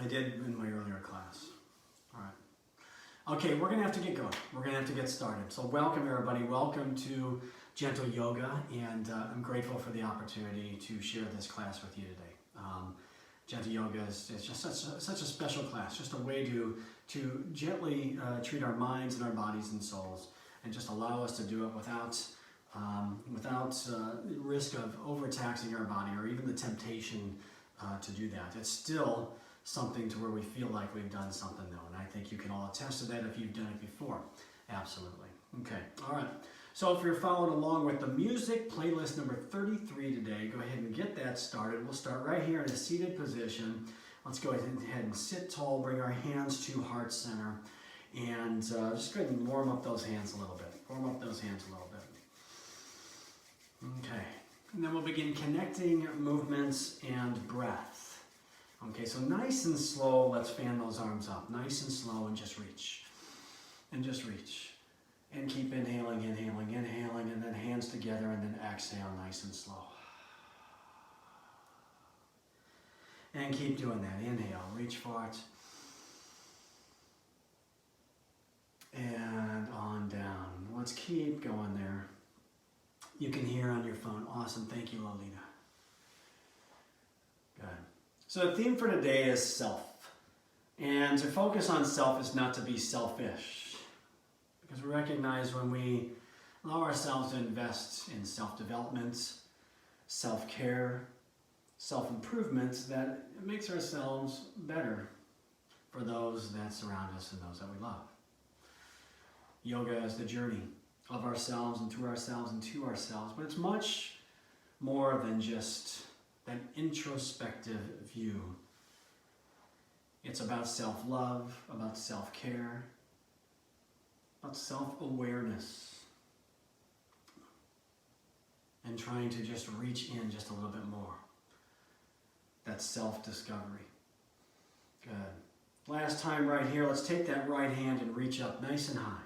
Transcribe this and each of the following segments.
I did in my earlier class. All right. Okay, we're going to have to get going. We're going to have to get started. So welcome, everybody. Welcome to Gentle Yoga, and I'm grateful for the opportunity to share this class with you today. Gentle Yoga is just such a special class, just a way to gently treat our minds and our bodies and souls, and just allow us to do it without risk of overtaxing our body or even the temptation to do that. It's still something to where we feel like we've done something new, and I think you can all attest to that if you've done it before. Absolutely. Okay, all right. So if you're following along with the music playlist number 33 today, go ahead and get that started. We'll start right here in a seated position. Let's go ahead and sit tall, bring our hands to heart center, and just go ahead and warm up those hands a little bit. Warm up those hands a little bit. Okay, and then we'll begin connecting movements and breath. Okay, so nice and slow, let's fan those arms up. Nice and slow, and just reach. And just reach. And keep inhaling, inhaling, inhaling, and then hands together, and then exhale nice and slow. And keep doing that. Inhale, reach for it. And on down. Let's keep going there. You can hear on your phone. Awesome. Thank you, Lolita. Good. So the theme for today is self. And to focus on self is not to be selfish. Because we recognize when we allow ourselves to invest in self-development, self-care, self-improvement, that it makes ourselves better for those that surround us and those that we love. Yoga is the journey of ourselves and through ourselves and to ourselves, but it's much more than just that introspective view. It's about self-love, about self-care, about self-awareness, and trying to just reach in just a little bit more. That's self-discovery. Good. Last time right here, let's take that right hand and reach up nice and high.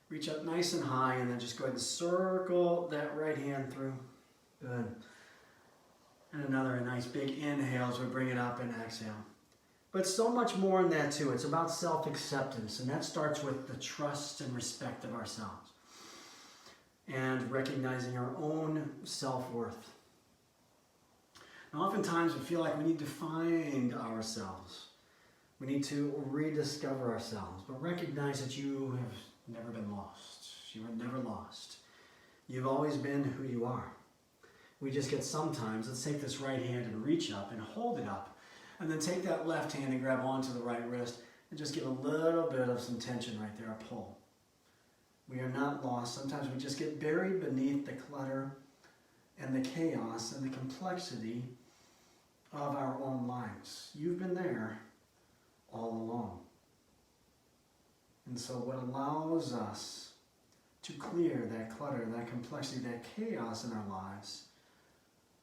Reach up nice and high, and then just go ahead and circle that right hand through. Good. And another nice big inhale as we bring it up and exhale. But so much more in that too. It's about self-acceptance, and that starts with the trust and respect of ourselves and recognizing our own self-worth. Now, oftentimes we feel like we need to find ourselves. We need to rediscover ourselves, but recognize that you have never been lost. You were never lost. You've always been who you are. We just get sometimes, let's take this right hand and reach up and hold it up. And then take that left hand and grab onto the right wrist and just give a little bit of some tension right there, a pull. We are not lost. Sometimes we just get buried beneath the clutter and the chaos and the complexity of our own lives. You've been there all along. And so what allows us to clear that clutter, that complexity, that chaos in our lives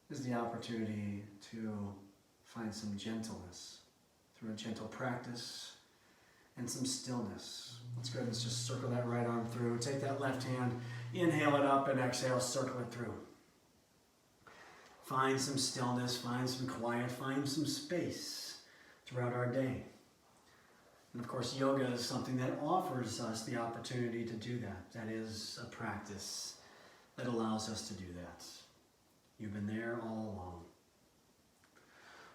is the opportunity to find some gentleness through a gentle practice and some stillness. Let's go ahead and just circle that right arm through. Take that left hand, inhale it up, and exhale, circle it through. Find some stillness, find some quiet, find some space throughout our day. And of course, yoga is something that offers us the opportunity to do that. That is a practice that allows us to do that. You've been there all along.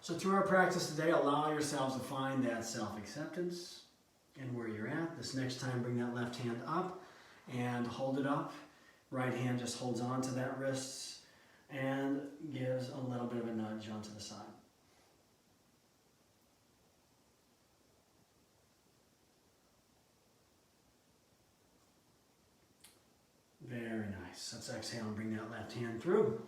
So through our practice today, allow yourselves to find that self-acceptance and where you're at. This next time, bring that left hand up and hold it up. Right hand just holds on to that wrist and gives a little bit of a nudge onto the side. Very nice. Let's exhale and bring that left hand through.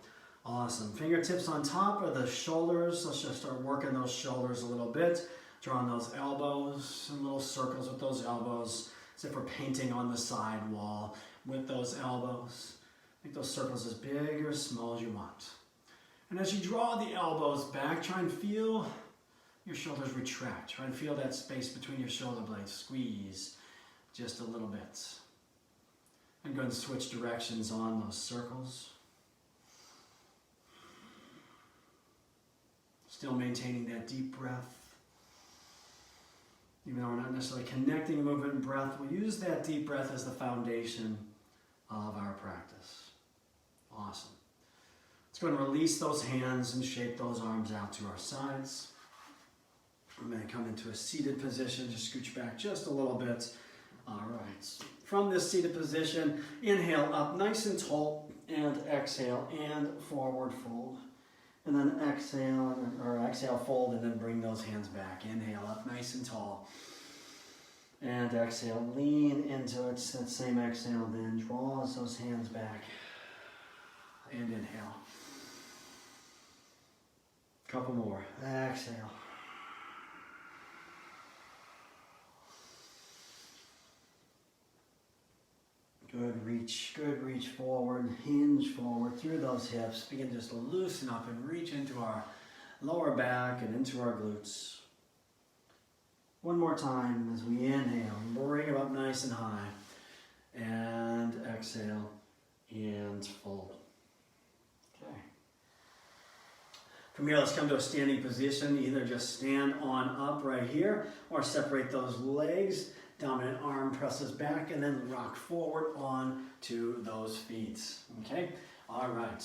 Awesome. Fingertips on top of the shoulders. Let's just start working those shoulders a little bit. Drawing those elbows, some little circles with those elbows, as if we're painting on the side wall with those elbows. Make those circles as big or as small as you want. And as you draw the elbows back, try and feel your shoulders retract. Try and feel that space between your shoulder blades. Squeeze just a little bit. And go ahead and switch directions on those circles. Still maintaining that deep breath. Even though we're not necessarily connecting movement and breath, we'll use that deep breath as the foundation of our practice. Awesome. Let's go and release those hands and shape those arms out to our sides. I'm going to come into a seated position, just scooch back just a little bit. All right. From this seated position, inhale up nice and tall, and exhale, and forward fold. And then exhale, fold, and then bring those hands back. Inhale up nice and tall. And exhale, lean into it. That same exhale then draws those hands back. And inhale. Couple more. Exhale. Good reach forward, hinge forward through those hips. Begin just to loosen up and reach into our lower back and into our glutes. One more time as we inhale, bring them up nice and high. And exhale and fold. Okay. From here, let's come to a standing position. Either just stand on up right here or separate those legs. Dominant arm presses back and then rock forward on to those feet. Okay? All right.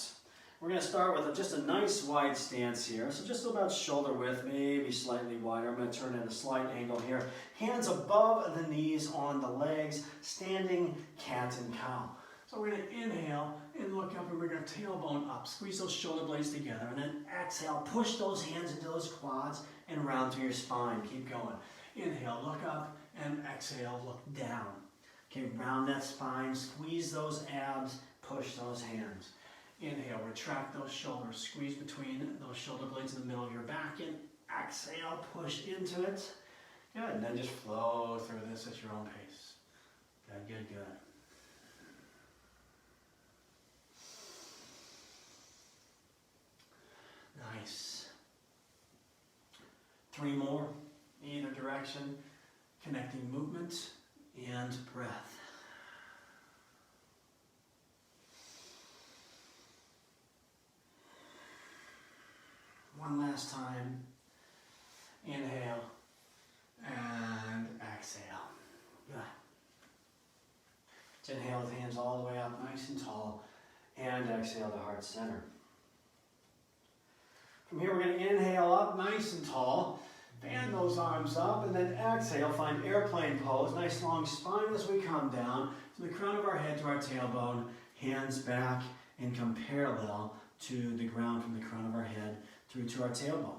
We're going to start with just a nice wide stance here. So just about shoulder width, maybe slightly wider. I'm going to turn at a slight angle here. Hands above the knees on the legs, standing cat and cow. So we're going to inhale and look up and bring our tailbone up. Squeeze those shoulder blades together. And then exhale, push those hands into those quads and round through your spine. Keep going. Inhale, look up. And exhale, look down. Okay, round that spine, squeeze those abs, push those hands. Inhale, retract those shoulders, squeeze between those shoulder blades in the middle of your back. And exhale, push into it. Good, and then just flow through this at your own pace. Good, good, good. Nice. 3 more, either direction. Connecting movement and breath. One last time. Inhale and exhale. Good. Let's inhale with hands all the way up, nice and tall, and exhale to heart center. From here, we're going to inhale up, nice and tall. Fan those arms up, and then exhale, find airplane pose. Nice long spine as we come down from the crown of our head to our tailbone, hands back, and come parallel to the ground from the crown of our head through to our tailbone.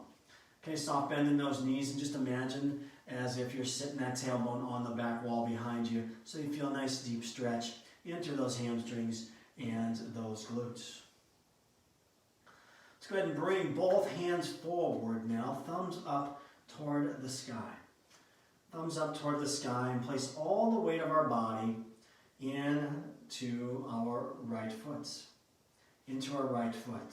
Okay, soft bend in those knees, and just imagine as if you're sitting that tailbone on the back wall behind you, so you feel a nice deep stretch into those hamstrings and those glutes. Let's go ahead and bring both hands forward now, thumbs up toward the sky. Thumbs up toward the sky, and place all the weight of our body into our right foot. Into our right foot.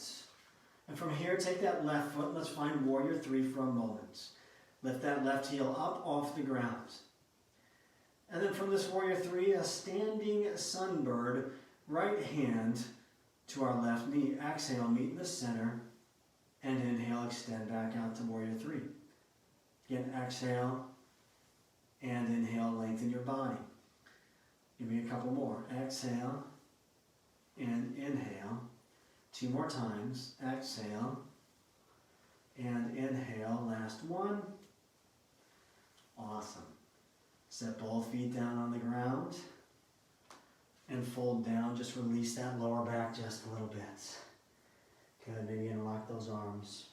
And from here, take that left foot, and let's find Warrior 3 for a moment. Lift that left heel up off the ground. And then from this Warrior 3, a standing sunbird, right hand to our left knee. Exhale, meet in the center, and inhale, extend back out to Warrior 3. Again, exhale, and inhale, lengthen your body. Give me a couple more. Exhale, and inhale. 2 more times. Exhale, and inhale. Last one. Awesome. Set both feet down on the ground, and fold down. Just release that lower back just a little bit. Good, maybe interlock those arms.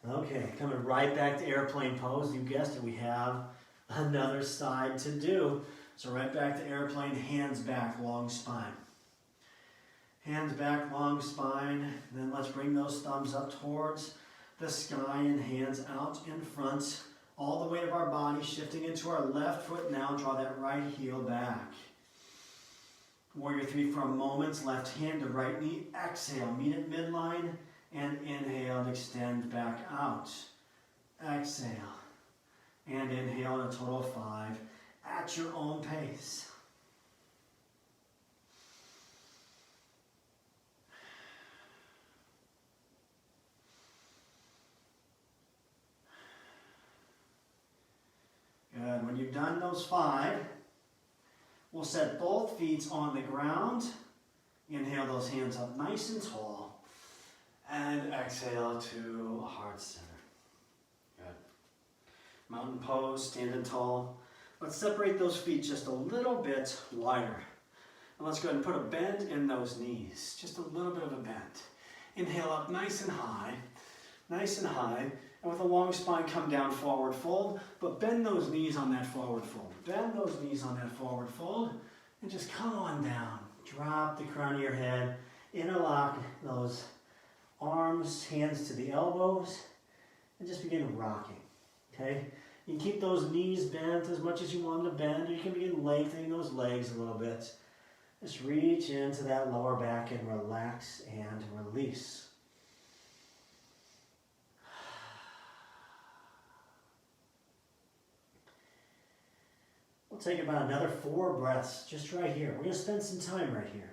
Okay, coming right back to airplane pose. You guessed it, we have another side to do. So right back to airplane, hands back, long spine. Hands back, long spine. Then let's bring those thumbs up towards the sky and hands out in front. All the weight of our body shifting into our left foot now. Draw that right heel back. Warrior 3 for a moment. Left hand to right knee. Exhale, meet at midline. And inhale and extend back out. Exhale. And inhale in a total of 5 at your own pace. done those 5, we'll set both feet on the ground. Inhale those hands up nice and tall. And exhale to heart center. Good. Mountain pose, standing tall. Let's separate those feet just a little bit wider. And let's go ahead and put a bend in those knees. Just a little bit of a bend. Inhale up nice and high. Nice and high. And with a long spine, come down, forward fold. But bend those knees on that forward fold. Bend those knees on that forward fold. And just come on down. Drop the crown of your head. Interlock those arms, hands to the elbows. And just begin rocking. Okay? You can keep those knees bent as much as you want them to bend. Or you can begin lengthening those legs a little bit. Just reach into that lower back and relax and release. We'll take about another 4 breaths just right here. We're going to spend some time right here.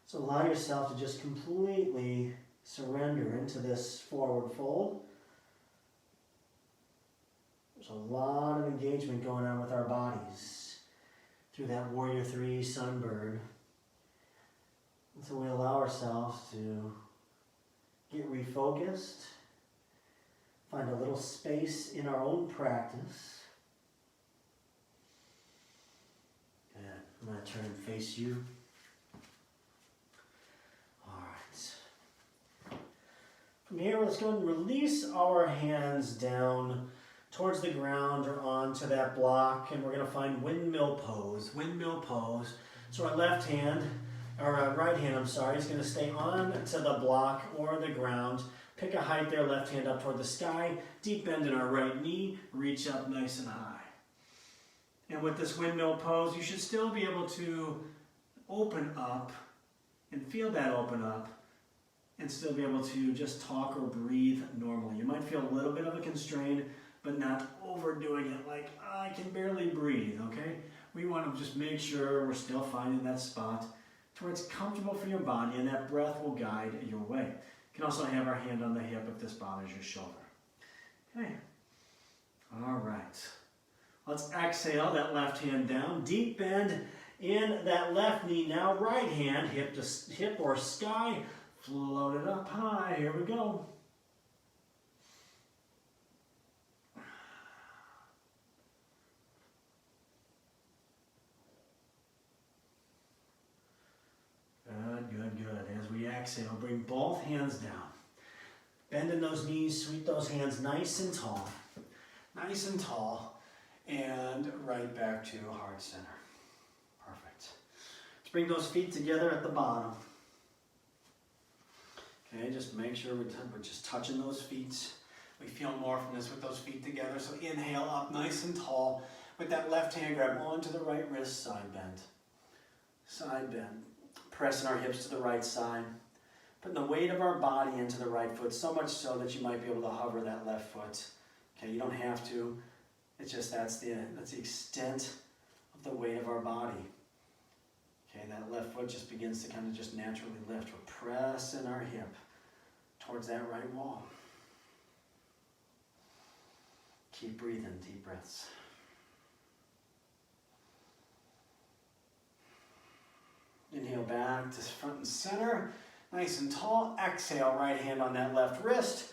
So allow yourself to just completely surrender into this forward fold. There's a lot of engagement going on with our bodies through that Warrior 3 Sunbird. And so we allow ourselves to get refocused, find a little space in our own practice. Good. I'm going to turn and face you. All right. From here, let's go ahead and release our hands down towards the ground or onto that block, and we're going to find windmill pose. Windmill pose. So our left hand, or our right hand, I'm sorry, is going to stay on to the block or the ground. Pick a height there, left hand up toward the sky. Deep bend in our right knee. Reach up nice and high. And with this windmill pose, you should still be able to open up and feel that open up and still be able to just talk or breathe normally. You might feel a little bit of a constraint, but not overdoing it like, I can barely breathe, okay? We want to just make sure we're still finding that spot to where it's comfortable for your body, and that breath will guide your way. You can also have our hand on the hip if this bothers your shoulder. Okay. All right. Let's exhale that left hand down. Deep bend in that left knee. Now right hand, hip to hip or sky. Float it up high. Here we go. Good, good, good. As we exhale, bring both hands down. Bend in those knees, sweep those hands nice and tall. Nice and tall. And right back to heart center. Perfect. Let's bring those feet together at the bottom. Okay, just make sure we're just touching those feet. We feel more from this with those feet together. So inhale up nice and tall. With that left hand, grab onto the right wrist, side bend. Side bend. Pressing our hips to the right side. Putting the weight of our body into the right foot, so much so that you might be able to hover that left foot. Okay, you don't have to. It's just that's the extent of the weight of our body. Okay, that left foot just begins to kind of just naturally lift. We're pressing our hip towards that right wall. Keep breathing, deep breaths. Inhale back to front and center, nice and tall. Exhale, right hand on that left wrist.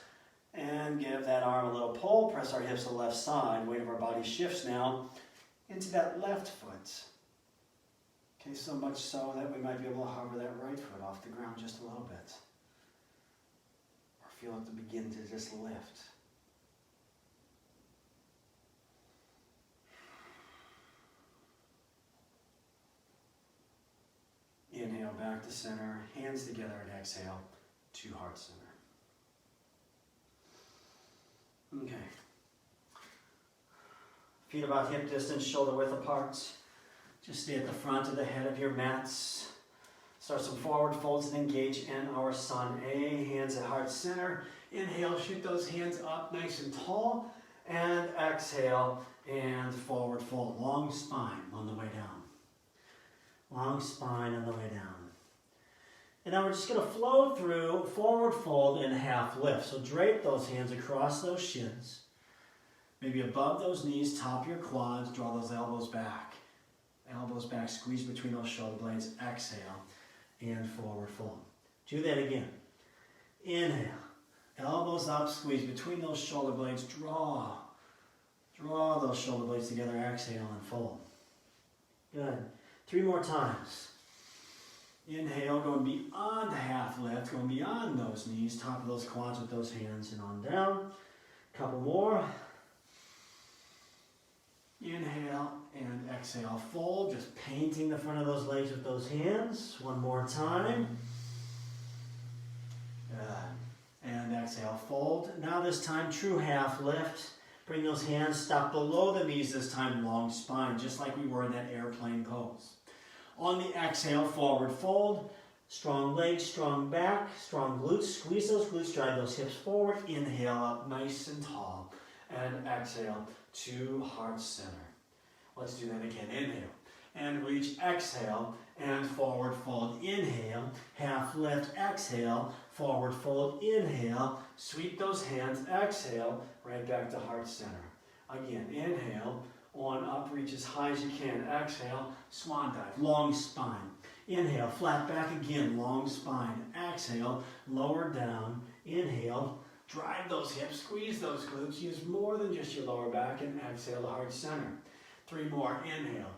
And give that arm a little pull. Press our hips to the left side. Weight of our body shifts now into that left foot. Okay, so much so that we might be able to hover that right foot off the ground just a little bit. Or feel it to begin to just lift. Inhale back to center. Hands together and exhale to heart center. Okay. Feet about hip distance, shoulder width apart. Just stay at the front of the head of your mats. Start some forward folds and engage in our Sun A. Hands at heart center. Inhale, shoot those hands up nice and tall. And exhale and forward fold. Long spine on the way down. Long spine on the way down. And now we're just going to flow through forward fold and half lift. So drape those hands across those shins. Maybe above those knees, top your quads, draw those elbows back. Elbows back, squeeze between those shoulder blades, exhale, and forward fold. Do that again. Inhale, elbows up, squeeze between those shoulder blades, draw those shoulder blades together, exhale, and fold. Good. 3 more times. Inhale, going beyond the half lift, going beyond those knees, top of those quads with those hands, and on down. Couple more. Inhale and exhale, fold, just painting the front of those legs with those hands. 1 more time. Good. And exhale, fold. Now this time, true half lift. Bring those hands, stop below the knees this time, long spine, just like we were in that airplane pose. On the exhale, forward fold. Strong legs, strong back, strong glutes. Squeeze those glutes, drive those hips forward. Inhale up, nice and tall. And exhale to heart center. Let's do that again. Inhale and reach, exhale, and forward fold. Inhale, half lift, exhale, forward fold, inhale, sweep those hands, exhale, right back to heart center. Again, inhale, on up, reach as high as you can, exhale, swan dive, long spine. Inhale, flat back again, long spine, exhale, lower down, inhale, drive those hips, squeeze those glutes, use more than just your lower back, and exhale to heart center. 3 more, inhale,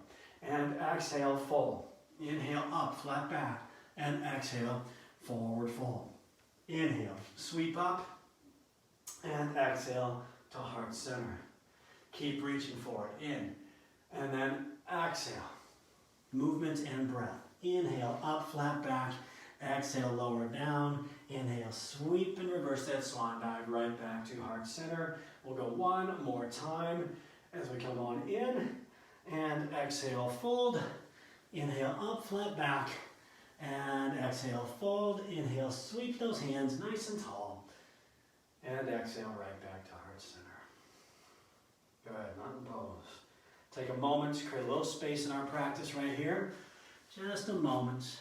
and exhale, fold. Inhale, up, flat back, and exhale, forward fold. Inhale, sweep up, and exhale to heart center. Keep reaching forward, in, and then exhale. Movement and breath. Inhale, up, flat back, exhale, lower down. Inhale, sweep and reverse that swan dive right back to heart center. We'll go 1 more time as we come on in, and exhale, fold. Inhale, up, flat back, and exhale, fold. Inhale, sweep those hands nice and tall, and exhale right back to heart center. Good, mountain pose. Take a moment to create a little space in our practice right here. Just a moment.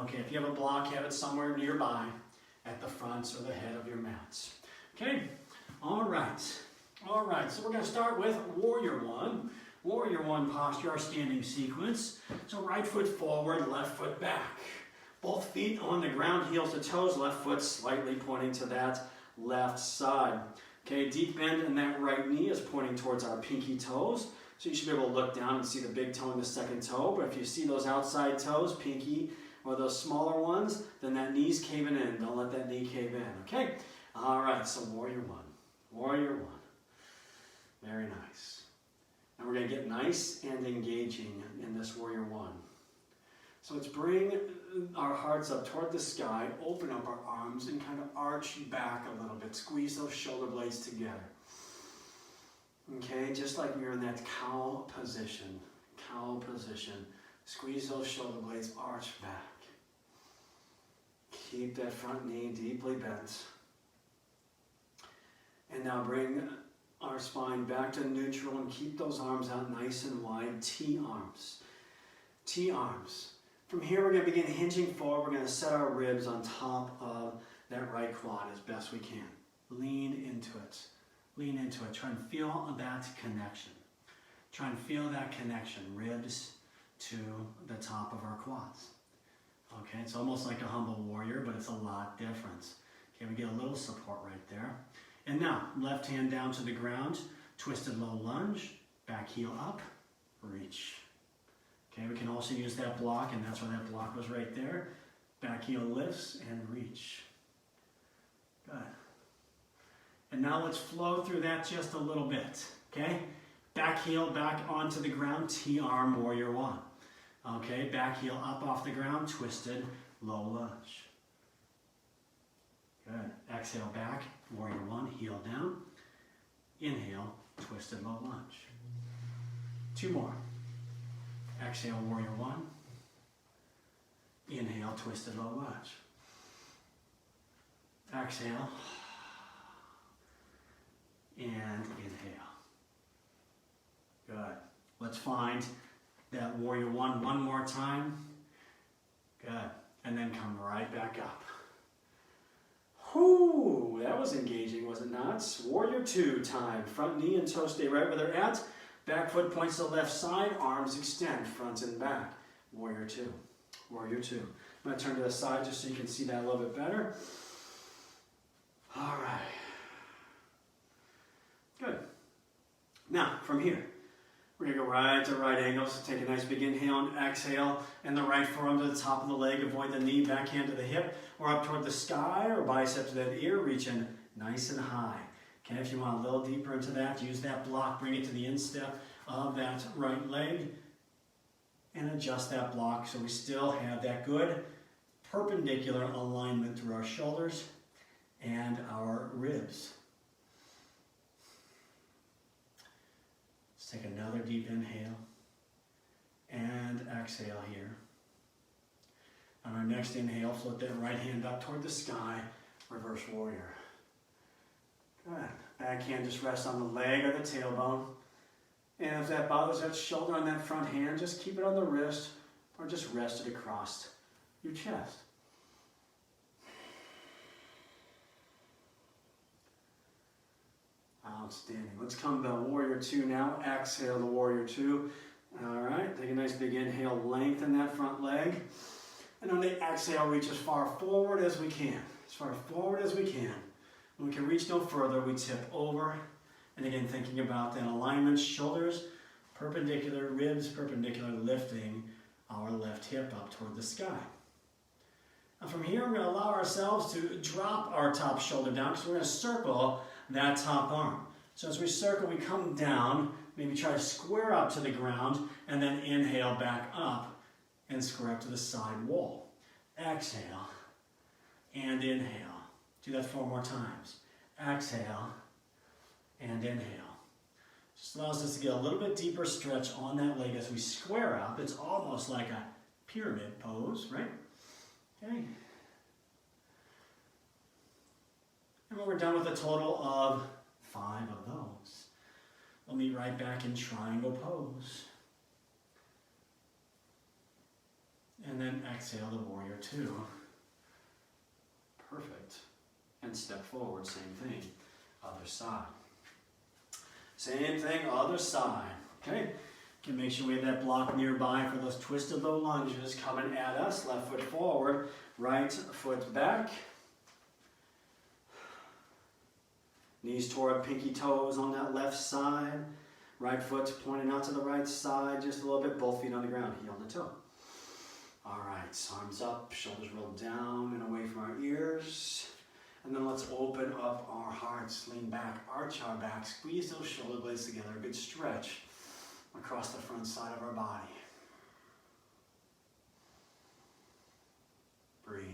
Okay, if you have a block, have it somewhere nearby at the front or the head of your mats. Okay, all right, so we're going to start with Warrior One. Warrior One posture, our standing sequence. So right foot forward, left foot back. Both feet on the ground, heels to toes, left foot slightly pointing to that left side. Okay, deep bend in that right knee is pointing towards our pinky toes. So you should be able to look down and see the big toe and the second toe. But if you see those outside toes, pinky, or those smaller ones, then that knee's caving in. Don't let that knee cave in, okay? All right, so Warrior One. Warrior One. Very nice. And we're going to get nice and engaging in this Warrior One. So let's bring our hearts up toward the sky, open up our arms, and kind of arch back a little bit. Squeeze those shoulder blades together. Okay, just like we were in that cow position. Cow position. Squeeze those shoulder blades, arch back. Keep that front knee deeply bent. And now bring our spine back to neutral and keep those arms out nice and wide. T-arms. T-arms. From here we're going to begin hinging forward. We're going to set our ribs on top of that right quad as best we can. Lean into it. Lean into it. Try and feel that connection. Try and feel that connection. Ribs to the top of our quads. Okay, it's almost like a humble warrior, but it's a lot different. Okay, we get a little support right there. And now, left hand down to the ground, twisted low lunge, back heel up, reach. Okay, we can also use that block, and that's why that block was right there. Back heel lifts and reach. Good. And now let's flow through that just a little bit, okay? Back heel back onto the ground, T-arm, Warrior One. Okay, back heel up off the ground, twisted, low lunge. Good. Exhale back, Warrior One, heel down. Inhale, twisted low lunge. 2 more. Exhale, Warrior One. Inhale, twisted low lunge. Exhale. And inhale. Good. Let's find that Warrior One more time. Good. And then come right back up. Whoo! That was engaging, was it not? Warrior two time. Front knee and toe stay right where they're at. Back foot points to the left side. Arms extend, front and back. Warrior two. Warrior two. I'm going to turn to the side just so you can see that a little bit better. All right. Good. Now, from here, we're going to go right to right angles. Take a nice big inhale and exhale. And the right forearm to the top of the leg. Avoid the knee, backhand to the hip. Or up toward the sky or bicep to that ear. Reach in nice and high. Okay, if you want a little deeper into that, use that block. Bring it to the instep of that right leg. And adjust that block so we still have that good perpendicular alignment through our shoulders and our ribs. Let's take another deep inhale and exhale here. On our next inhale, float that right hand up toward the sky, reverse warrior. Good. Back hand just rests on the leg or the tailbone. And if that bothers that shoulder on that front hand, just keep it on the wrist or just rest it across your chest. Outstanding. Let's come to warrior two now. Exhale the warrior two. All right, take a nice big inhale, lengthen that front leg. And on the exhale, reach as far forward as we can. As far forward as we can. When we can reach no further, we tip over. And again, thinking about that alignment, shoulders perpendicular, ribs perpendicular, lifting our left hip up toward the sky. Now from here, we're going to allow ourselves to drop our top shoulder down because we're going to circle that top arm. So as we circle, we come down, maybe try to square up to the ground, and then inhale back up and square up to the side wall. Exhale and inhale. Do that 4 more times. Exhale and inhale. Just allows us to get a little bit deeper stretch on that leg as we square up. It's almost like a pyramid pose, right? Okay. And when we're done with a total of 5 of those, we'll meet right back in triangle pose. And then exhale the warrior two. Perfect. And step forward, same thing. Other side. Same thing, other side. Okay? Can make sure we have that block nearby for those twisted low lunges coming at us. Left foot forward, right foot back. Knees toward pinky toes on that left side. Right foot pointing out to the right side just a little bit. Both feet on the ground, heel to toe. All right, arms up, shoulders rolled down and away from our ears. And then let's open up our hearts, lean back, arch our back, squeeze those shoulder blades together, a good stretch across the front side of our body. Breathe.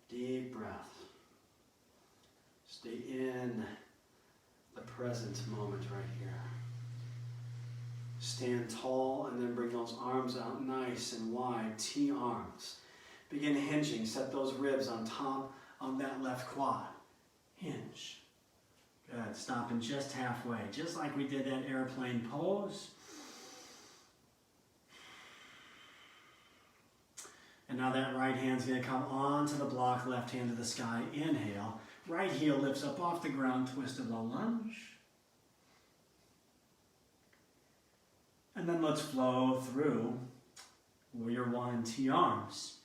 Deep breath. Stay in the present moment right here. Stand tall and then bring those arms out nice and wide, T arms. Begin hinging, set those ribs on top of that left quad. Hinge. Good, stopping just halfway, just like we did that airplane pose. And now that right hand's gonna come onto the block, left hand to the sky, inhale. Right heel lifts up off the ground, twisted low lunge. And then let's flow through warrior one, T arms,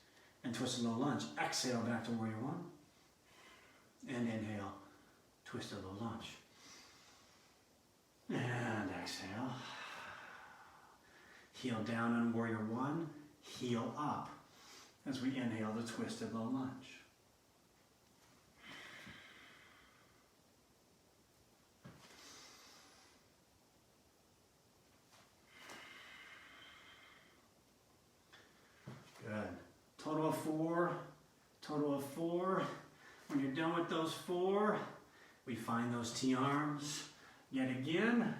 and twisted low lunge. Exhale back to warrior one, and inhale, twisted low lunge. And exhale. Heel down on warrior one, heel up as we inhale the twisted low lunge. Good. Total of 4. Total of 4. When you're done with those 4, we find those T arms yet again.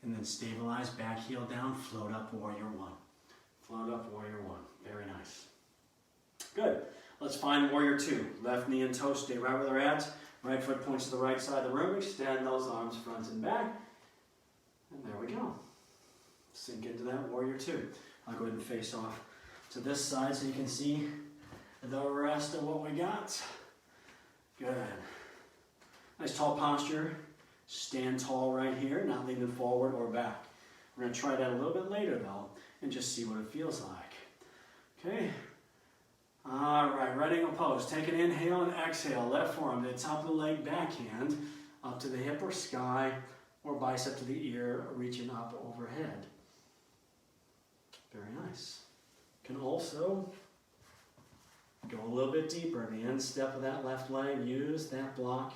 And then stabilize, back heel down, float up, warrior one. Float up, warrior one. Very nice. Good. Let's find warrior two. Left knee and toe stay right where they're at. Right foot points to the right side of the room. Extend those arms front and back. And there we go. Sink into that warrior two. I'll go ahead and face off to this side so you can see the rest of what we got. Good. Nice tall posture. Stand tall right here, not leaning forward or back. We're going to try that a little bit later though and just see what it feels like. Okay. All right, right angle pose. Take an inhale and exhale. Left forearm to the top of the leg, backhand, up to the hip or sky, or bicep to the ear, reaching up overhead. Very nice. You can also go a little bit deeper. The instep of that left leg, use that block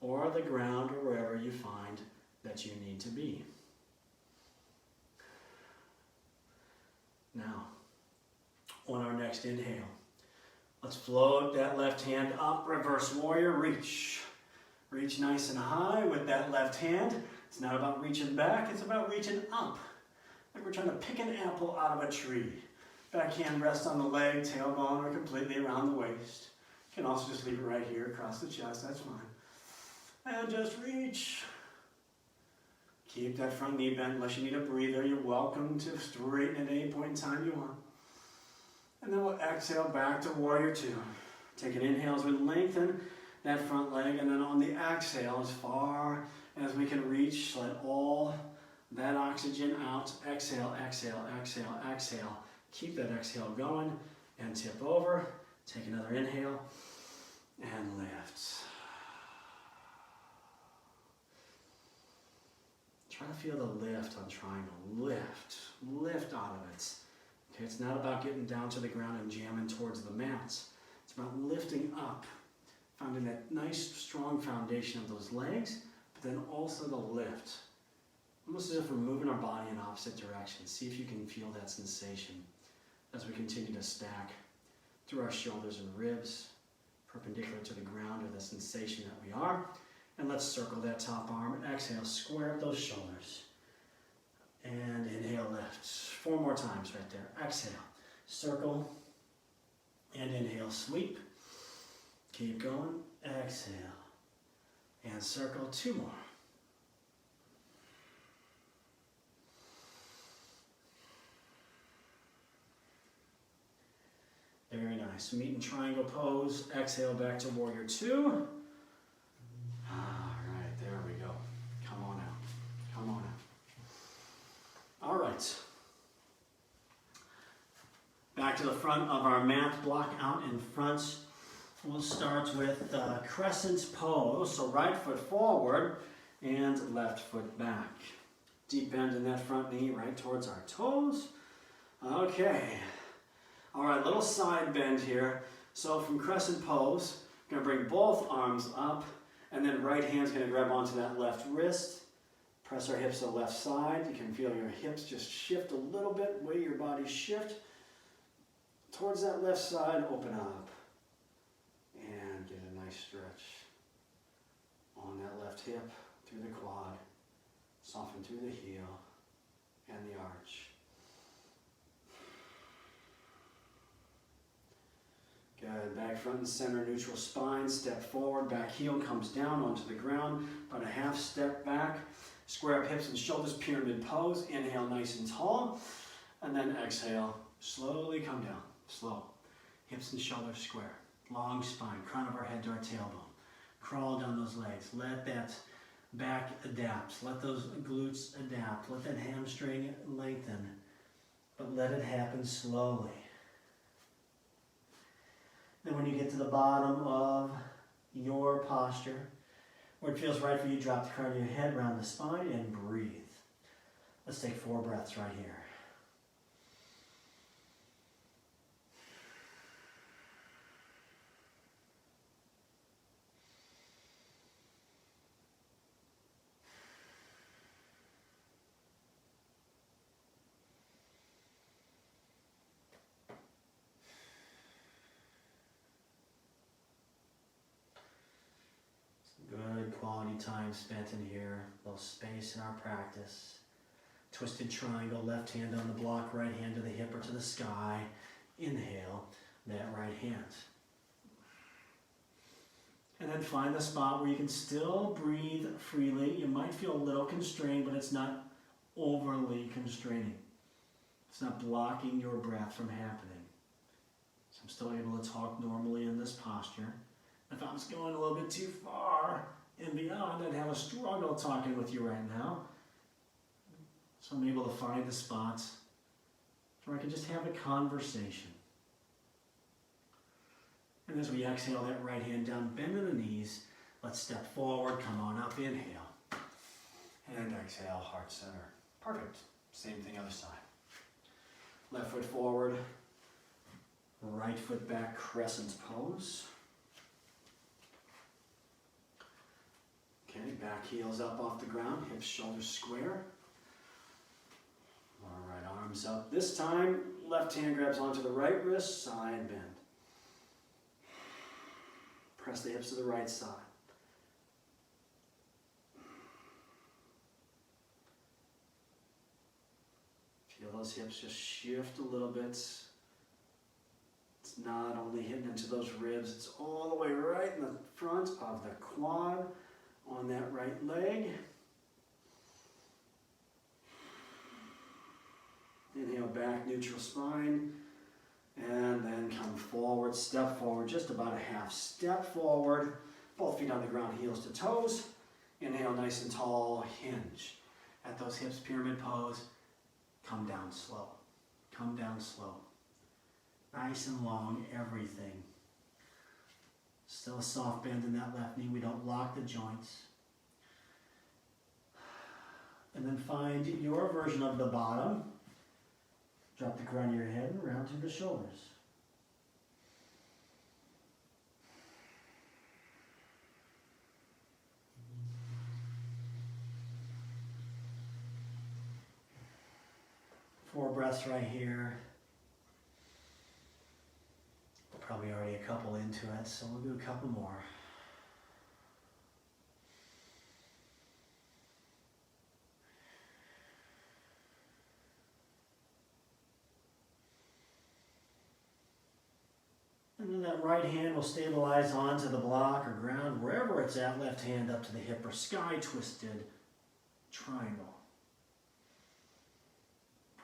or the ground or wherever you find that you need to be. Now, on our next inhale, let's float that left hand up, reverse warrior, reach. Reach nice and high with that left hand. It's not about reaching back, it's about reaching up. Like we're trying to pick an apple out of a tree. Back hand rests on the leg, tailbone or completely around the waist. You can also just leave it right here across the chest, that's fine. And just reach. Keep that front knee bent unless you need a breather. You're welcome to straighten at any point in time you want. And then we'll exhale back to warrior two. Take an inhale as we lengthen that front leg, and then on the exhale, as far as we can reach, let all that oxygen out. Exhale, exhale, exhale, exhale. Keep that exhale going and tip over. Take another inhale and lift. Try to feel the lift on triangle. Lift. Lift out of it. Okay, it's not about getting down to the ground and jamming towards the mats. It's about lifting up, finding that nice, strong foundation of those legs, but then also the lift. Almost as if we're moving our body in opposite directions. See if you can feel that sensation as we continue to stack through our shoulders and ribs, perpendicular to the ground or the sensation that we are. And let's circle that top arm. Exhale, square up those shoulders. And inhale, lift. 4 more times right there. Exhale, circle, and inhale, sweep. Keep going. Exhale, and circle. 2 more. Very nice. Meet in triangle pose. Exhale back to warrior two. All right, there we go. Come on out. Come on out. All right. Back to the front of our mat. Block out in front. We'll start with crescent pose. So right foot forward and left foot back. Deep bend in that front knee right towards our toes. Okay. All right, little side bend here. So from crescent pose, I'm gonna bring both arms up, and then right hand's gonna grab onto that left wrist. Press our hips to the left side. You can feel your hips just shift a little bit, way your body shift towards that left side, open up, and get a nice stretch on that left hip, through the quad, soften through the heel and the arch. Good, back front and center, neutral spine, step forward, back heel comes down onto the ground, about a half step back, square up hips and shoulders, pyramid pose, inhale nice and tall, and then exhale, slowly come down, slow. Hips and shoulders square, long spine, crown of our head to our tailbone. Crawl down those legs, let that back adapt, let those glutes adapt, let that hamstring lengthen, but let it happen slowly. Then when you get to the bottom of your posture, where it feels right for you, drop the crown of your head around the spine and breathe. Let's take 4 breaths right here. Good quality time spent in here, a little space in our practice. Twisted triangle, left hand on the block, right hand to the hip or to the sky. Inhale that right hand. And then find the spot where you can still breathe freely. You might feel a little constrained, but it's not overly constraining. It's not blocking your breath from happening. So I'm still able to talk normally in this posture. If I was going a little bit too far and beyond, I'd have a struggle talking with you right now. So I'm able to find the spots where I can just have a conversation. And as we exhale that right hand down, bend in the knees. Let's step forward, come on up, inhale. And exhale, heart center. Perfect. Same thing other side. Left foot forward, right foot back, crescent pose. Okay, back heels up off the ground, hips, shoulders square. All right, arms up. This time, left hand grabs onto the right wrist, side bend. Press the hips to the right side. Feel those hips just shift a little bit. It's not only hitting into those ribs, it's all the way right in the front of the quad on that right leg. Inhale back, neutral spine, and then come forward, step forward, just about a half step forward. Both feet on the ground, heels to toes. Inhale, nice and tall, hinge. At those hips, pyramid pose. Come down slow. Come down slow. Nice and long, everything. Still a soft bend in that left knee. We don't lock the joints. And then find your version of the bottom. Drop the crown of your head and round to the shoulders. Four breaths right here. We're probably already a couple into it, so we'll do a couple more. And then that right hand will stabilize onto the block or ground, wherever it's at. Left hand up to the hip or sky twisted triangle.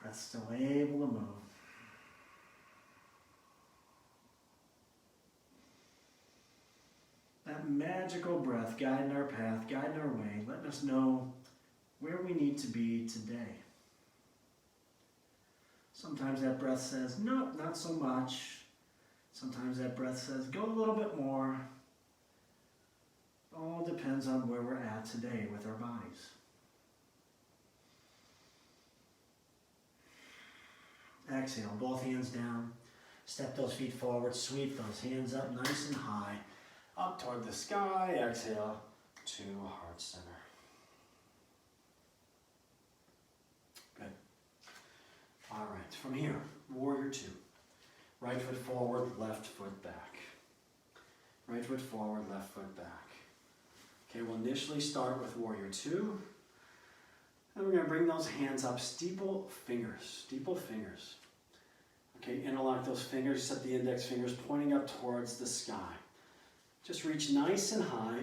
Breath still able to move. That magical breath guiding our path, guiding our way, letting us know where we need to be today. Sometimes that breath says, nope, not so much. Sometimes that breath says, go a little bit more. It all depends on where we're at today with our bodies. Exhale, both hands down. Step those feet forward, sweep those hands up nice and high. Up toward the sky, exhale to heart center. Good. All right, from here, warrior two. Right foot forward, left foot back. Right foot forward, left foot back. Okay, we'll initially start with warrior two. And we're going to bring those hands up, steeple fingers. Okay, interlock those fingers, set the index fingers pointing up towards the sky. Just reach nice and high,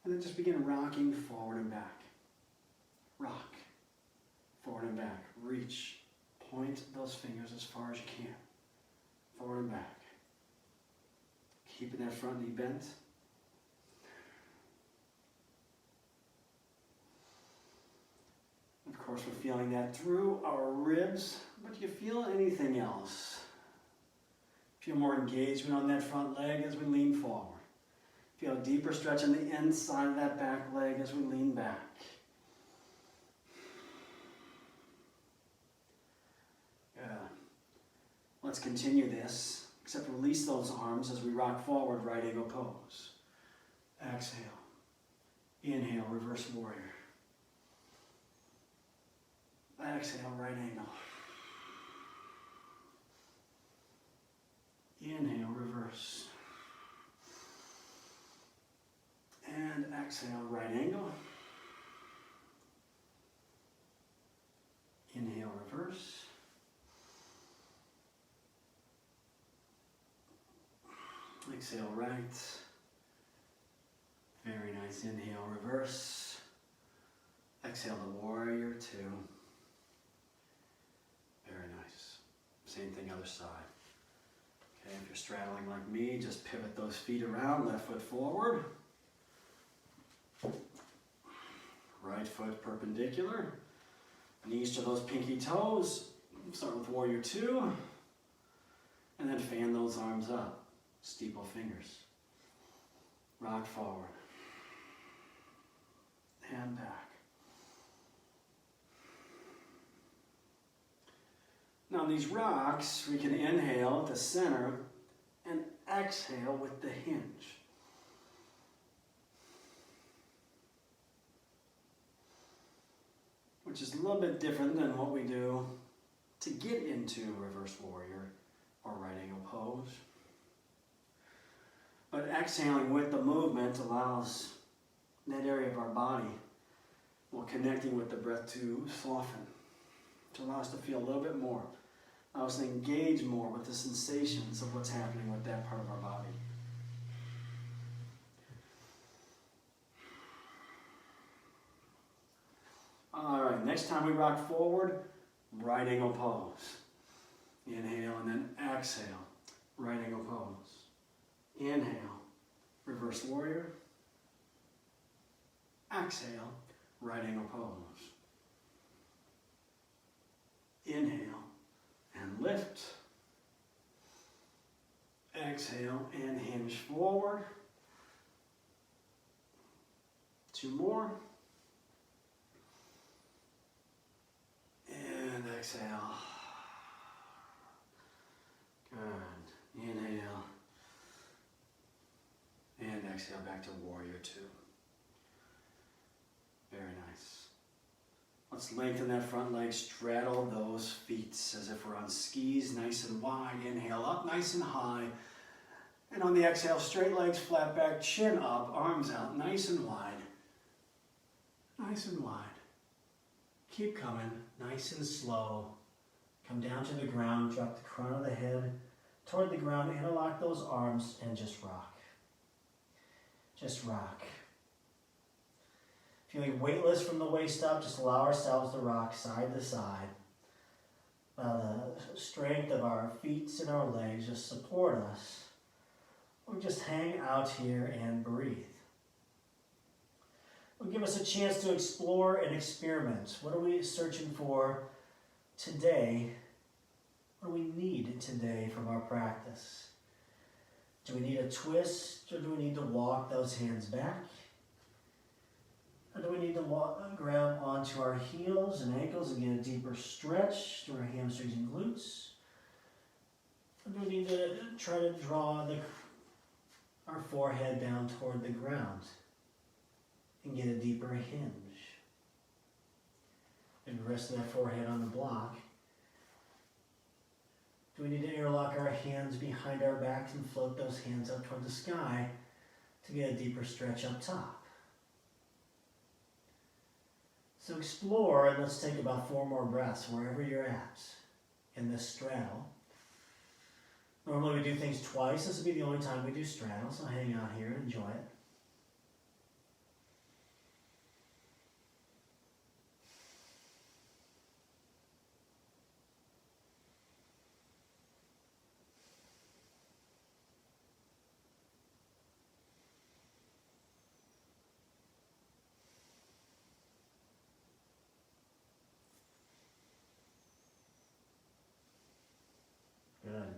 and then just begin rocking forward and back. Rock, forward and back, reach. Point those fingers as far as you can. Forward and back. Keeping that front knee bent. Of course, we're feeling that through our ribs, but do you feel anything else? Feel more engagement on that front leg as we lean forward. Feel a deeper stretch on the inside of that back leg as we lean back. Let's continue this, except release those arms as we rock forward, right angle pose. Exhale. Inhale, reverse warrior. Exhale, right angle. Inhale, reverse. And exhale, right angle. Inhale, reverse. Exhale, right. Very nice. Inhale, reverse. Exhale, the warrior other side. Okay, if you're straddling like me, just pivot those feet around, left foot forward. Right foot perpendicular. Knees to those pinky toes. Start with warrior two. And then fan those arms up. Steeple fingers. Rock forward. And back. Now these rocks, we can inhale at the center and exhale with the hinge. Which is a little bit different than what we do to get into reverse warrior or right angle pose. But exhaling with the movement allows that area of our body, while connecting with the breath, to soften, to allow us to feel a little bit more, allow us to engage more with the sensations of what's happening with that part of our body. All right, next time we rock forward, right angle pose. Inhale and then exhale, right angle pose. Inhale, reverse warrior. Exhale, right angle pose. Inhale and lift. Exhale and hinge forward. Two more. And exhale. Good. Inhale. And exhale back to warrior two. Very nice. Let's lengthen that front leg, straddle those feet as if we're on skis, nice and wide. Inhale up, nice and high. And on the exhale, straight legs, flat back, chin up, arms out, nice and wide. Nice and wide. Keep coming, nice and slow. Come down to the ground, drop the crown of the head toward the ground, interlock those arms, and just rock. Just rock. Feeling weightless from the waist up, just allow ourselves to rock side to side. Allow the strength of our feet and our legs just support us. Or just hang out here and breathe. It'll give us a chance to explore and experiment. What are we searching for today? What do we need today from our practice? Do we need a twist, or do we need to walk those hands back? Or do we need to grab onto our heels and ankles and get a deeper stretch to our hamstrings and glutes? Or do we need to try to draw our forehead down toward the ground and get a deeper hinge? And rest that forehead on the block. Do we need to interlock our hands behind our backs and float those hands up toward the sky to get a deeper stretch up top? So explore, and let's take about 4 more breaths wherever you're at in this straddle. Normally we do things twice. This will be the only time we do straddle, so hang out here and enjoy it. Good.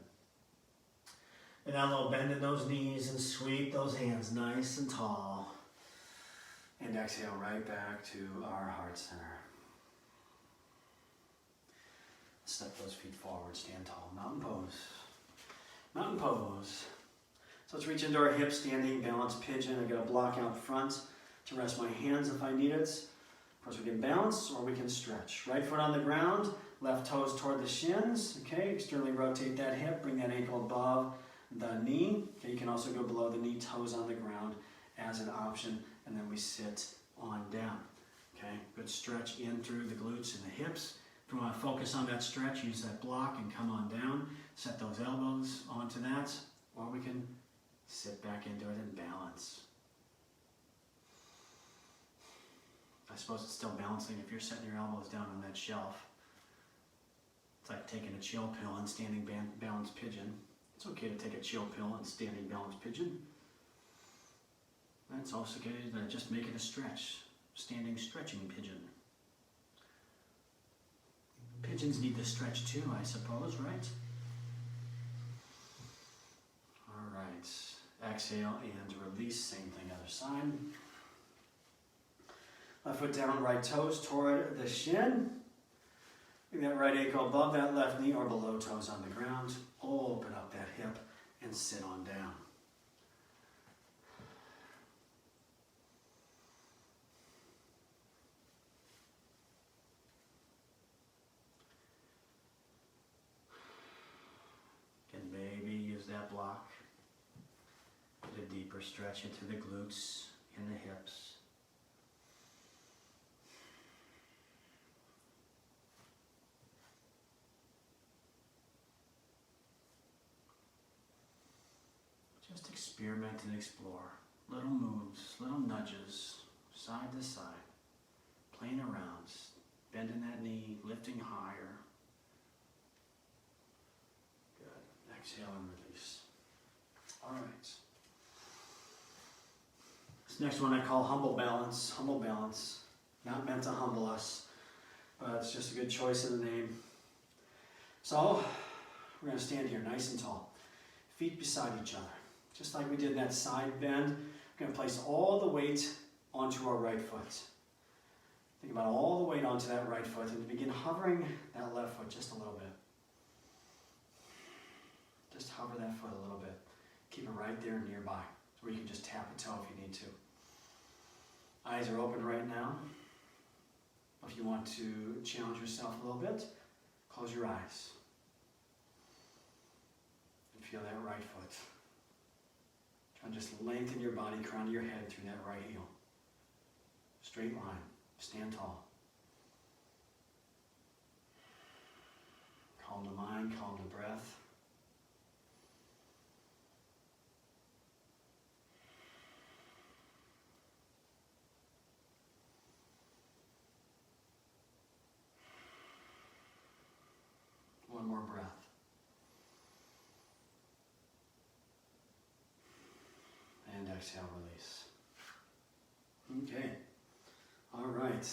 And now a little bend in those knees and sweep those hands nice and tall. And exhale right back to our heart center. Step those feet forward, stand tall. Mountain pose. Mountain pose. So let's reach into our hips, standing, balance, pigeon. I got a block out front to rest my hands if I need it. Of course, we can balance or we can stretch. Right foot on the ground, left toes toward the shins. Okay, externally rotate that hip, bring that ankle above the knee. Okay, you can also go below the knee, toes on the ground as an option, and then we sit on down. Okay, good stretch in through the glutes and the hips. If you want to focus on that stretch, use that block and come on down. Set those elbows onto that, or we can sit back into it and balance. I suppose it's still balancing if you're setting your elbows down on that shelf. It's like taking a chill pill and standing balanced pigeon. It's okay to take a chill pill and standing balanced pigeon. And it's also okay to just make it a stretch, standing stretching pigeon. Pigeons need to stretch too, I suppose, right? All right, exhale and release, same thing other side. Left foot down, right toes toward the shin. Bring that right ankle above that left knee or below toes on the ground. Open up that hip and sit on down. Can maybe use that block. Get a deeper stretch into the glutes and the hips. Just experiment and explore. Little moves, little nudges, side to side, playing around, bending that knee, lifting higher. Good. Exhale and release. All right. This next one I call humble balance. Humble balance. Not meant to humble us, but it's just a good choice of the name. So, we're going to stand here nice and tall. Feet beside each other. Just like we did in that side bend, we're going to place all the weight onto our right foot. Think about all the weight onto that right foot and begin hovering that left foot just a little bit. Just hover that foot a little bit. Keep it right there nearby, where you can just tap a toe if you need to. Eyes are open right now. If you want to challenge yourself a little bit, close your eyes. And feel that right foot. Try and just lengthen your body, crown of your head through that right heel. Straight line. Stand tall. Calm the mind, calm the breath. One more breath. And exhale, release. Okay. All right.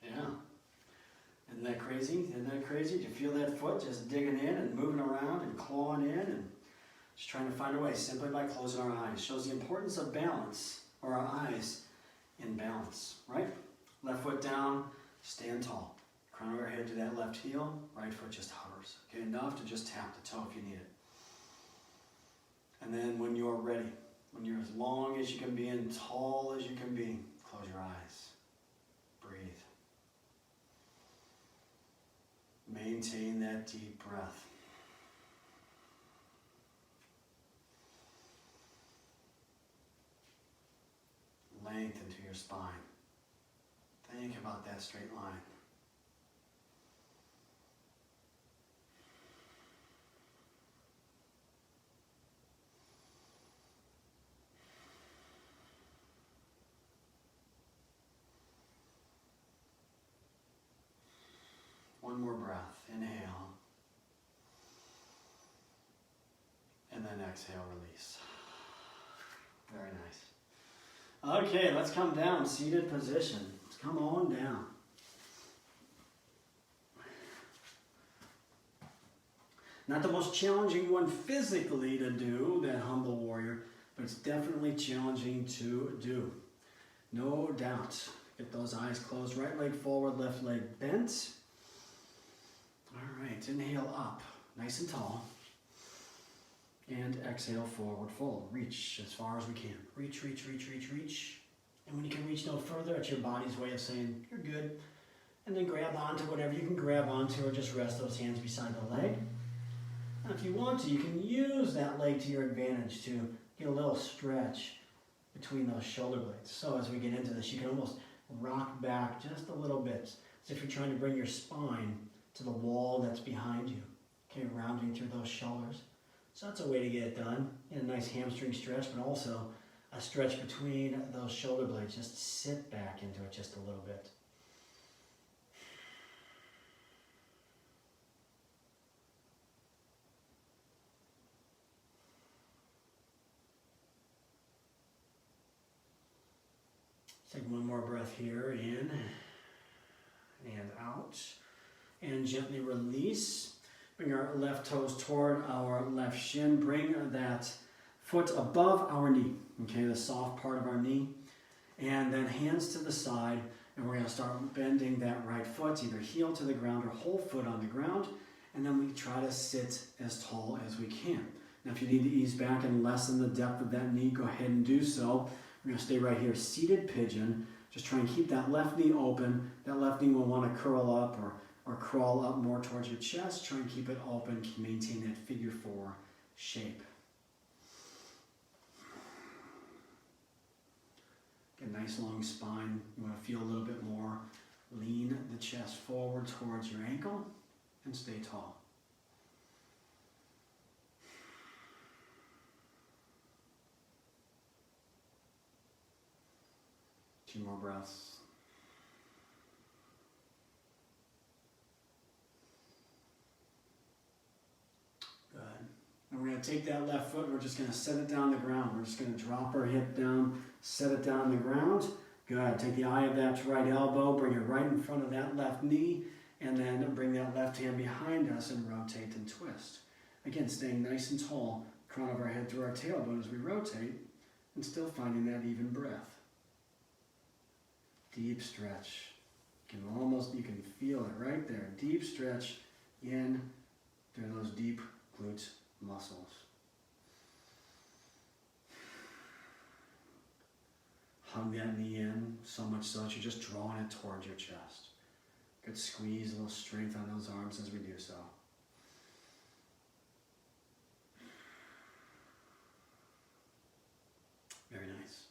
Yeah. Isn't that crazy? Isn't that crazy? Do you feel that foot just digging in and moving around and clawing in and just trying to find a way simply by closing our eyes? Shows the importance of balance, or our eyes in balance, right? Left foot down, stand tall. Crown of our head to that left heel, right foot just hovers. Okay, enough to just tap the toe if you need it. And then when you're ready, when you're as long as you can be and tall as you can be, close your eyes. Breathe. Maintain that deep breath. Lengthen to your spine. Think about that straight line. One more breath. Inhale. And then exhale, release. Very nice. Okay, let's come down. Seated position. Let's come on down. Not the most challenging one physically to do, that humble warrior, but it's definitely challenging to do. No doubt. Get those eyes closed. Right leg forward, left leg bent. All right, inhale up, nice and tall. And exhale, forward fold. Reach as far as we can. Reach, reach, reach, reach, reach. And when you can reach no further, it's your body's way of saying, you're good. And then grab onto whatever you can grab onto, or just rest those hands beside the leg. And if you want to, you can use that leg to your advantage to get a little stretch between those shoulder blades. So as we get into this, you can almost rock back just a little bit, as if you're trying to bring your spine to the wall that's behind you. Okay, rounding through those shoulders. So that's a way to get it done. And a nice hamstring stretch, but also a stretch between those shoulder blades. Just sit back into it just a little bit. Take one more breath here, in and out. And gently release. Bring our left toes toward our left shin. Bring that foot above our knee, okay, the soft part of our knee. And then hands to the side, and we're going to start bending that right foot, either heel to the ground or whole foot on the ground. And then we try to sit as tall as we can. Now, if you need to ease back and lessen the depth of that knee, go ahead and do so. We're going to stay right here, seated pigeon. Just try and keep that left knee open. That left knee will want to curl up or crawl up more towards your chest. Try and keep it open, maintain that figure 4 shape. Get a nice long spine. You want to feel a little bit more. Lean the chest forward towards your ankle and stay tall. Two more breaths. Good. And we're going to take that left foot and we're just going to set it down the ground. We're just going to drop our hip down, set it down the ground. Good. Take the eye of that right elbow, bring it right in front of that left knee, and then bring that left hand behind us and rotate and twist. Again, staying nice and tall, crown of our head through our tailbone as we rotate, and still finding that even breath. Deep stretch. You can feel it right there. Deep stretch in through those deep glute muscles. Hug that knee in so much so that you're just drawing it towards your chest. Good squeeze, a little strength on those arms as we do so. Very nice.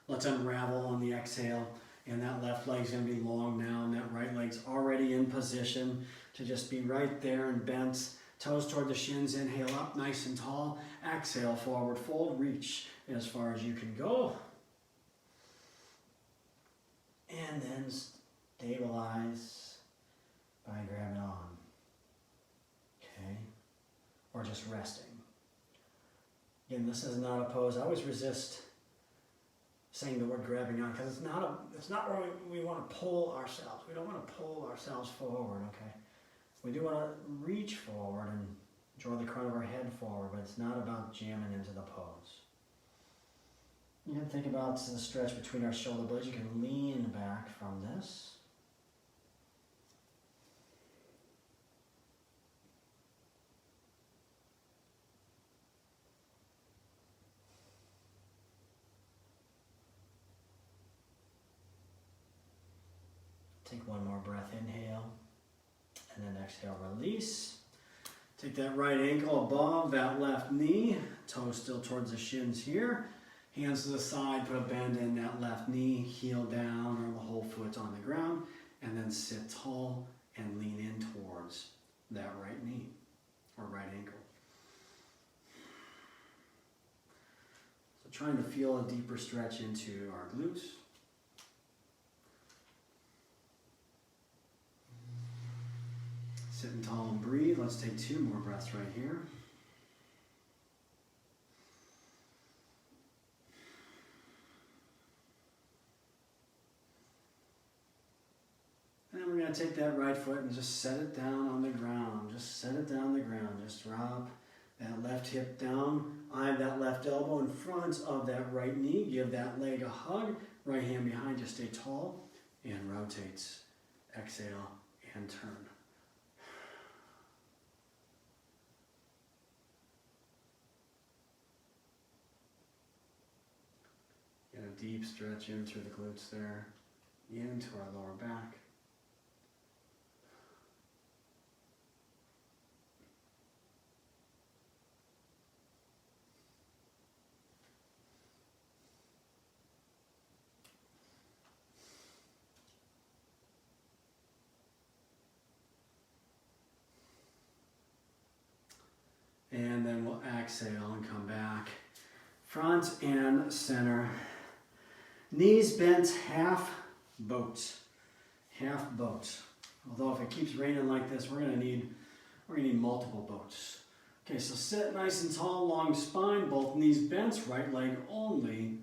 Let's unravel on the exhale. And that left leg's going to be long now, and that right leg's already in position to just be right there and bent. Toes toward the shins, inhale up nice and tall. Exhale, forward fold, reach as far as you can go. And then stabilize by grabbing on. Okay? Or just resting. Again, this is not a pose. I always resist saying the word grabbing on because it's not where we want to pull ourselves. We don't want to pull ourselves forward, okay? We do want to reach forward and draw the crown of our head forward, but it's not about jamming into the pose. You can think about the stretch between our shoulder blades. You can lean back from this. Take one more breath, inhale, and then exhale, release. Take that right ankle above that left knee, toes still towards the shins here. Hands to the side, put a bend in that left knee, heel down or the whole foot on the ground, and then sit tall and lean in towards that right knee or right ankle. So trying to feel a deeper stretch into our glutes. Sitting tall and breathe. Let's take two more breaths right here. And then we're going to take that right foot and just set it down on the ground. Just set it down on the ground. Just drop that left hip down. Eye that left elbow in front of that right knee. Give that leg a hug. Right hand behind you. Stay tall and rotates. Exhale and turn. Get a deep stretch in through the glutes there, into our lower back. And then we'll exhale and come back. Front and center. Knees bent, half boat. Half boat. Although if it keeps raining like this, we're gonna need multiple boats. Okay, so sit nice and tall, long spine, both knees bent, right leg only.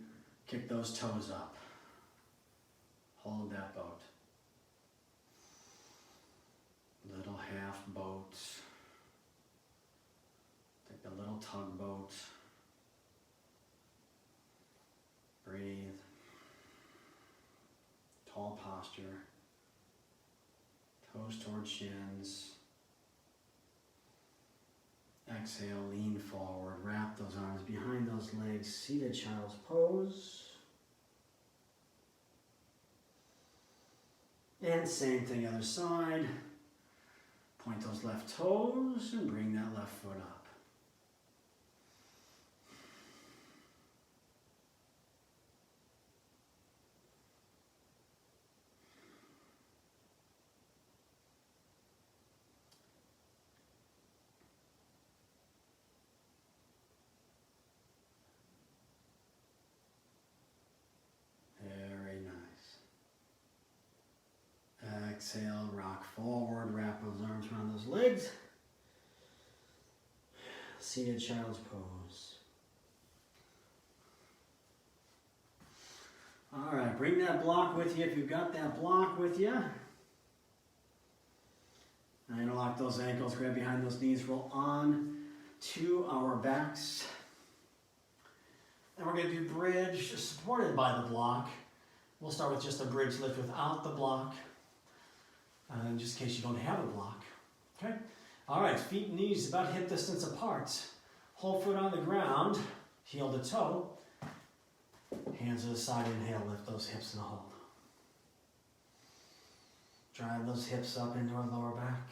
Kick those toes up. Hold that boat. Little half boat. Take a little tugboat. Breathe. Tall posture. Toes toward shins. Exhale, lean forward. Wrap those arms behind those legs. Seated child's pose. And same thing, other side. Point those left toes and bring that left foot up. Very nice. Exhale, rock forward, wrap those arms around those legs. Seated child's pose. All right, bring that block with you if you've got that block with you. Now interlock those ankles, grab behind those knees, roll on to our backs. And we're going to do bridge supported by the block. We'll start with just a bridge lift without the block, just in case you don't have a block. Okay? All right, feet and knees about hip distance apart. Whole foot on the ground, heel to toe. Hands to the side, inhale, lift those hips and hold. Drive those hips up into our lower back.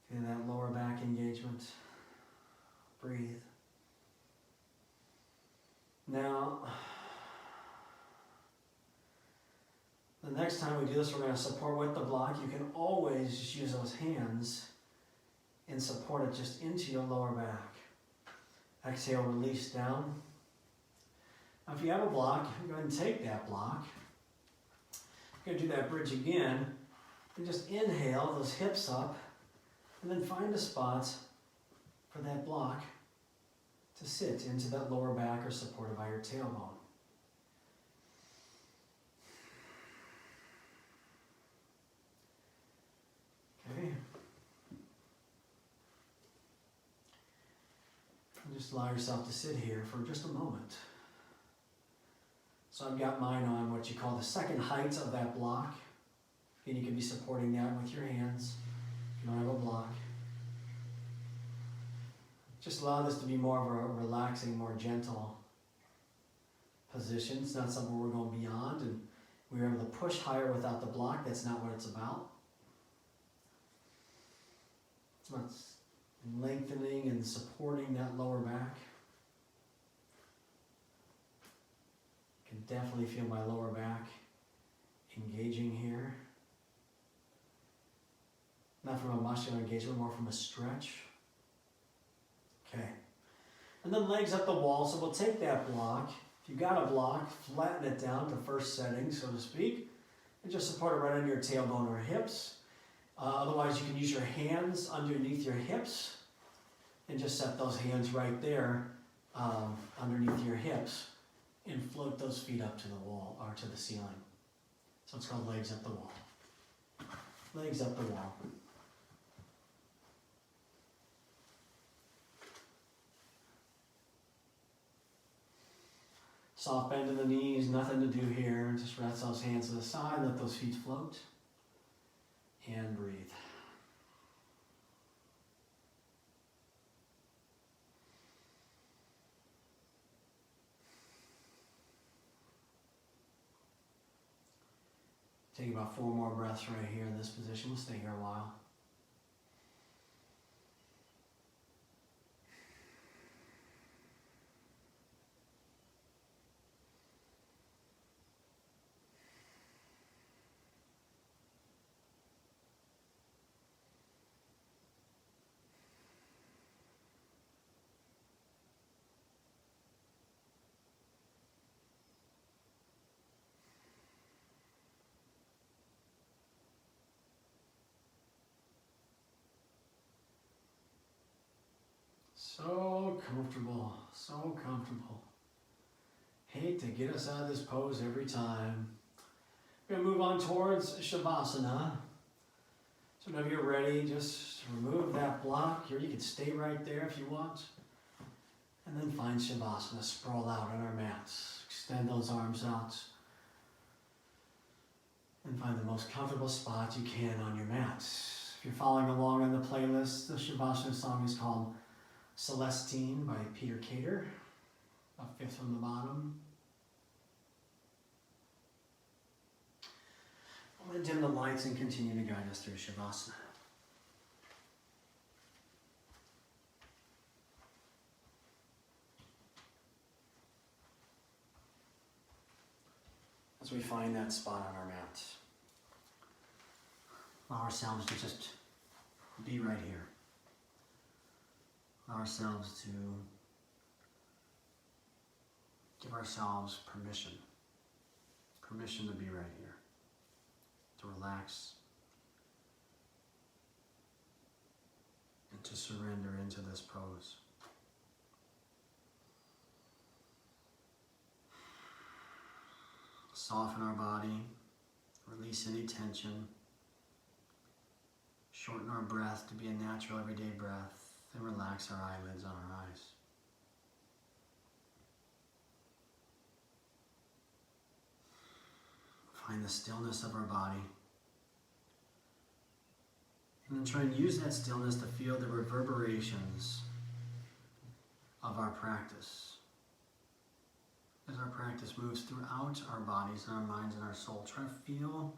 Feel that lower back engagement. Breathe. Now, the next time we do this, we're going to support with the block. You can always just use those hands and support it just into your lower back. Exhale, release down. Now, if you have a block, go ahead and take that block. You're going to do that bridge again. And just inhale those hips up, and then find a spot for that block to sit into that lower back or supported by your tailbone. Okay. And just allow yourself to sit here for just a moment. So I've got mine on what you call the second height of that block. And you can be supporting that with your hands if you don't have a block. Just allow this to be more of a relaxing, more gentle position. It's not something we're going beyond, and we were able to push higher without the block. That's not what it's about. It's about lengthening and supporting that lower back. I can definitely feel my lower back engaging here. Not from a muscular engagement, more from a stretch. Okay. And then legs up the wall. So we'll take that block. If you've got a block, flatten it down to first setting, so to speak, and just support it right under your tailbone or hips. Otherwise, you can use your hands underneath your hips and just set those hands right there underneath your hips and float those feet up to the wall or to the ceiling. So it's called legs up the wall. Legs up the wall. Soft bend in the knees, nothing to do here. Just rest those hands to the side, let those feet float, and breathe. Take about 4 more breaths right here in this position. We'll stay here a while. So comfortable, so comfortable. Hate to get us out of this pose every time. We're going to move on towards Shavasana. So whenever you're ready, just remove that block. Here, you can stay right there if you want. And then find Shavasana, sprawl out on our mats. Extend those arms out. And find the most comfortable spot you can on your mat. If you're following along on the playlist, the Shavasana song is called Celestine by Peter Cater, a fifth from the bottom. I'm going to dim the lights and continue to guide us through Shavasana. As we find that spot on our mat, allow ourselves to just be right here. Allow ourselves to give ourselves permission to be right here, to relax and to surrender into this pose. Soften our body, release any tension, shorten our breath to be a natural everyday breath, and relax our eyelids on our eyes. Find the stillness of our body, and then try and use that stillness to feel the reverberations of our practice. As our practice moves throughout our bodies and our minds and our soul, try to feel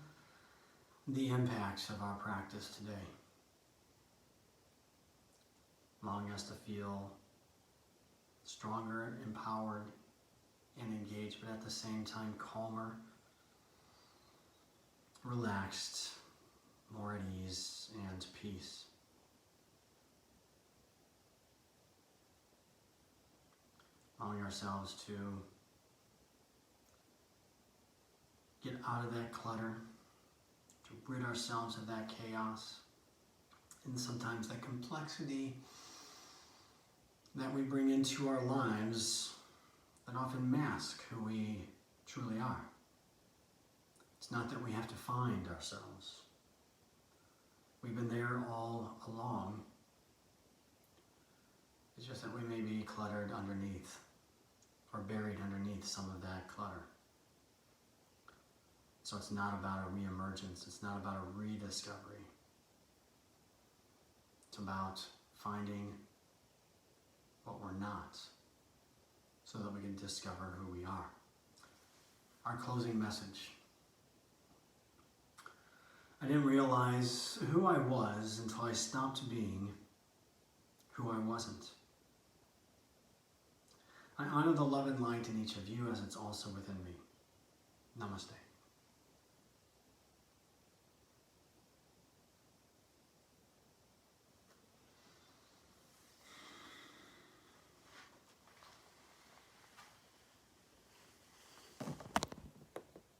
the impacts of our practice today, allowing us to feel stronger, empowered, and engaged, but at the same time calmer, relaxed, more at ease and peace. Allowing ourselves to get out of that clutter, to rid ourselves of that chaos, and sometimes that complexity that we bring into our lives that often mask who we truly are. It's not that we have to find ourselves. We've been there all along. It's just that we may be cluttered underneath or buried underneath some of that clutter. So it's not about a reemergence. It's not about a rediscovery. It's about finding what we're not so that we can discover who we are. Our closing message. I didn't realize who I was until I stopped being who I wasn't. I honor the love and light in each of you as it's also within me. Namaste.